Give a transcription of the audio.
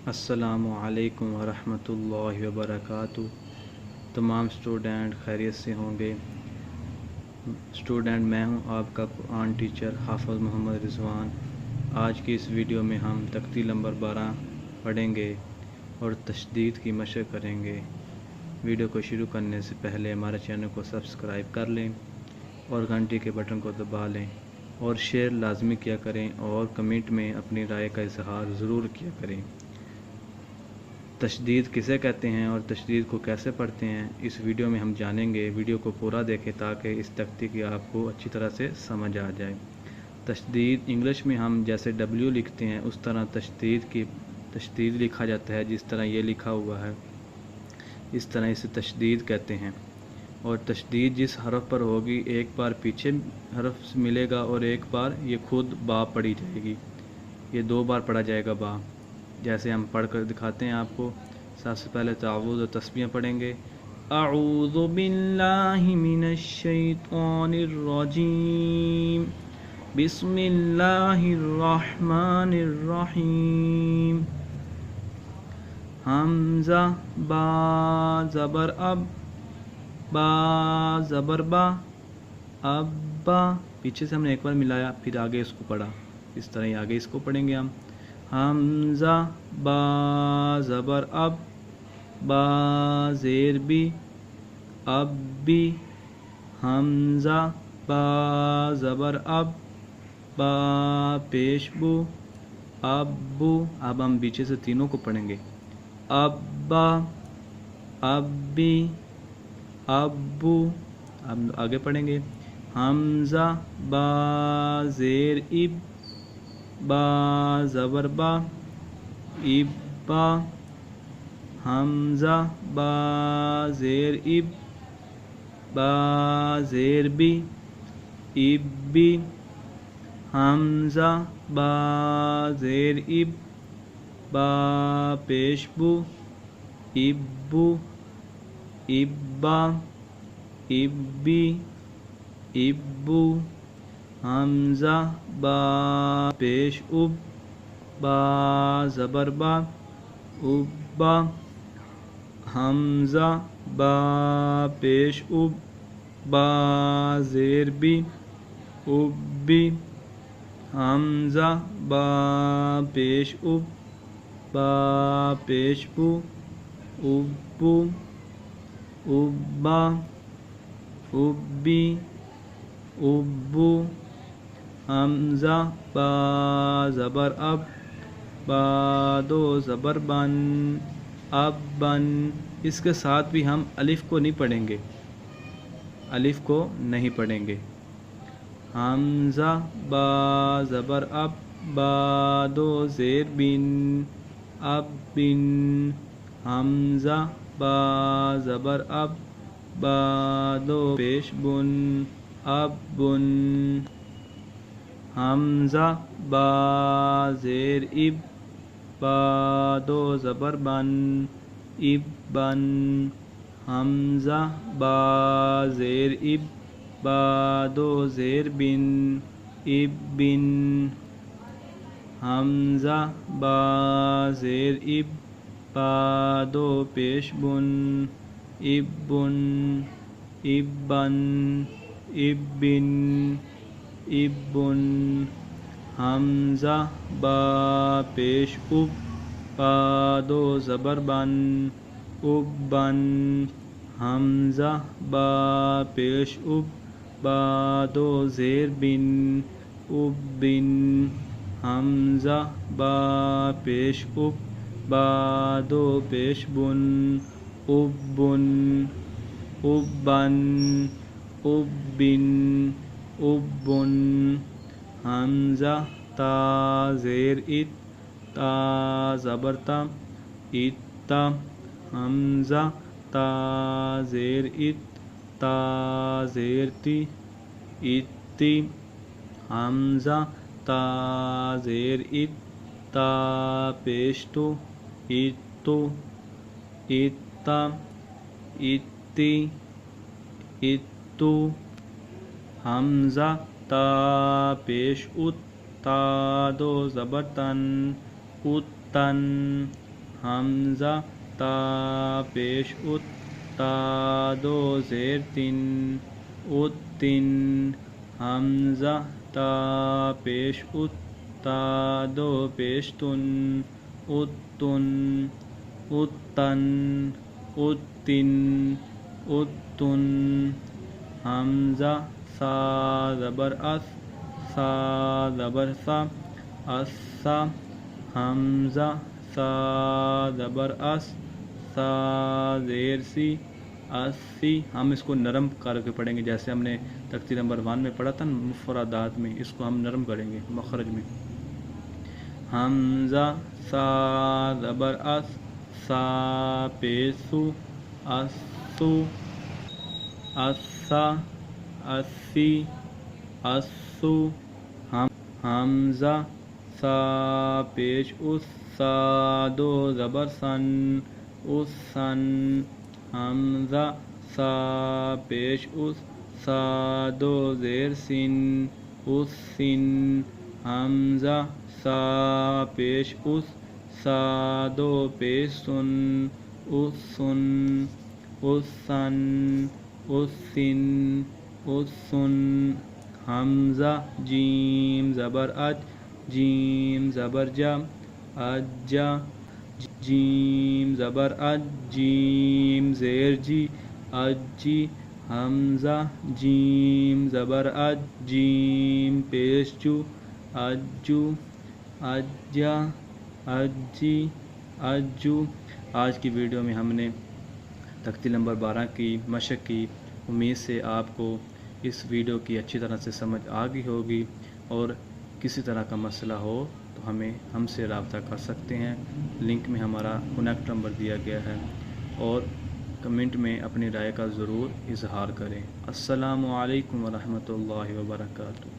السلام علیکم ورحمۃ اللہ وبرکاتہ۔ تمام اسٹوڈنٹ خیریت سے ہوں گے۔ اسٹوڈنٹ میں ہوں آپ کا قرآن ٹیچر حافظ محمد رضوان۔ آج کی اس ویڈیو میں ہم تختی نمبر 12 پڑھیں گے اور تشدید کی مشق کریں گے۔ ویڈیو کو شروع کرنے سے پہلے ہمارے چینل کو سبسکرائب کر لیں اور گھنٹی کے بٹن کو دبا لیں اور شیئر لازمی کیا کریں اور کمنٹ میں اپنی رائے کا اظہار ضرور کیا کریں۔ تشدید کسے کہتے ہیں اور تشدید کو کیسے پڑھتے ہیں، اس ویڈیو میں ہم جانیں گے۔ ویڈیو کو پورا دیکھیں تاکہ اس تختی کی آپ کو اچھی طرح سے سمجھ آ جائے۔ تشدید انگلش میں ہم جیسے W لکھتے ہیں اس طرح تشدید لکھا جاتا ہے، جس طرح یہ لکھا ہوا ہے اس طرح اسے تشدید کہتے ہیں۔ اور تشدید جس حرف پر ہوگی ایک بار پیچھے حرف ملے گا اور ایک بار یہ خود با پڑھی جائے گی، یہ 2 بار پڑھا جائے گا با۔ جیسے ہم پڑھ کر دکھاتے ہیں آپ کو۔ سب سے پہلے تعوذ و تسبیح پڑھیں گے۔ اعوذ باللہ من الشیطان الرجیم، بسم اللہ الرحمن الرحیم۔ حمزہ با زبر اب، با زبر با، ابا پیچھے سے ہم نے ایک بار ملایا پھر آگے اس کو پڑھا، اس طرح ہی آگے اس کو پڑھیں گے ہم۔ حمزہ با زبر اب، با زیر بی، اب بی۔ حمزہ با زبر اب، با پیش بو، ابو۔ اب ہم پیچھے سے تینوں کو پڑھیں گے۔ ابا، ابی، ابو۔ اب آگے پڑھیں گے۔ حمزہ با زیر اب، با زبر با، ابا۔ حمزہ با زیر اب، با زیر بی، ابی۔ حمزہ با زیر اب، با پیش بو، ابو، ابا، ابی، ابو۔ حمزہ با پیش اب، با زبر با، ابا۔ حمزہ با پیش اب، با زیر بی، ابی۔ حمزہ با پیش اب، با پیش بو، ابو، ابا، ابی، ابو۔ حمزہ با زبر اب، با 2 زبر بن، اب بن۔ اس کے ساتھ بھی ہم الف کو نہیں پڑھیں گے، الف کو نہیں پڑھیں گے۔ حمزہ با زبر اب، با 2 زیر بن، اب بن۔ حمزہ با زبر اب، با 2 پیش بن، اب بن۔ حمزہ با زیر اب، با 2 زبر بن، اب بن۔ حمزہ با زیر اب، با 2 زیر بن، اب بن۔ حمزہ با زیر اب، با 2 پیش بن، اب بن، اب بن، اب بن، اب بن۔ حمزہ با پیش اب، با 2 زبر بن، اب بن۔ حمزہ با پیش اب، با 2 زیر بن، اب بن۔ حمزہ با پیش اب، با 2 پیش بن، اب بن، اب بن، اب بن، اب بن۔ حمزہ تا زیر ات، تا زبر تا، اتا۔ حمزہ تا زیر ات، تا زیر تی، اتی۔ حمزہ تا زیر ات، تا پیش تو، اتو، اتا، اتی، اتو۔ حمزہ تا پیش ات، تا 2 زبر تن، اتن۔ حمزہ تا پیش ات تا دو زیر تن اتن حمزہ تا پیش ات تا دو پیش تن اتن اتن اتن اتن حمزہ سا زبر اس سا زبر سا اسا حمزہ سا زبر اس سا زیر سی اسی. ہم اس کو نرم کر کے پڑھیں گے جیسے ہم نے تختی نمبر 1 میں پڑھا تھا مفردات میں. اس کو ہم نرم کریں گے مخرج میں. حمزہ سا زبر اس سا پیسو اسو اسا اسی اسو حمزہ سا پیش اس سا دو زبر سن اسن حمزہ سا پیش اس سا دو زیر سن اسن حمزہ سا پیش اس سا دو پیش سن اسن اسن اسن اسن حمزہ جیم زبر اج جیم زبر جا اجا جیم زبر اج جیم زیر جی اجی حمزہ جیم زبر اج جیم پیش جو اجو اجا اجی اجو. آج کی ویڈیو میں ہم نے تختی نمبر 12 کی مشق کی. امید سے آپ کو اس ویڈیو کی اچھی طرح سے سمجھ آ گئی ہوگی. اور کسی طرح کا مسئلہ ہو تو ہم سے رابطہ کر سکتے ہیں. لنک میں ہمارا کنیکٹ نمبر دیا گیا ہے. اور کمنٹ میں اپنی رائے کا ضرور اظہار کریں. السلام علیکم ورحمۃ اللہ وبرکاتہ.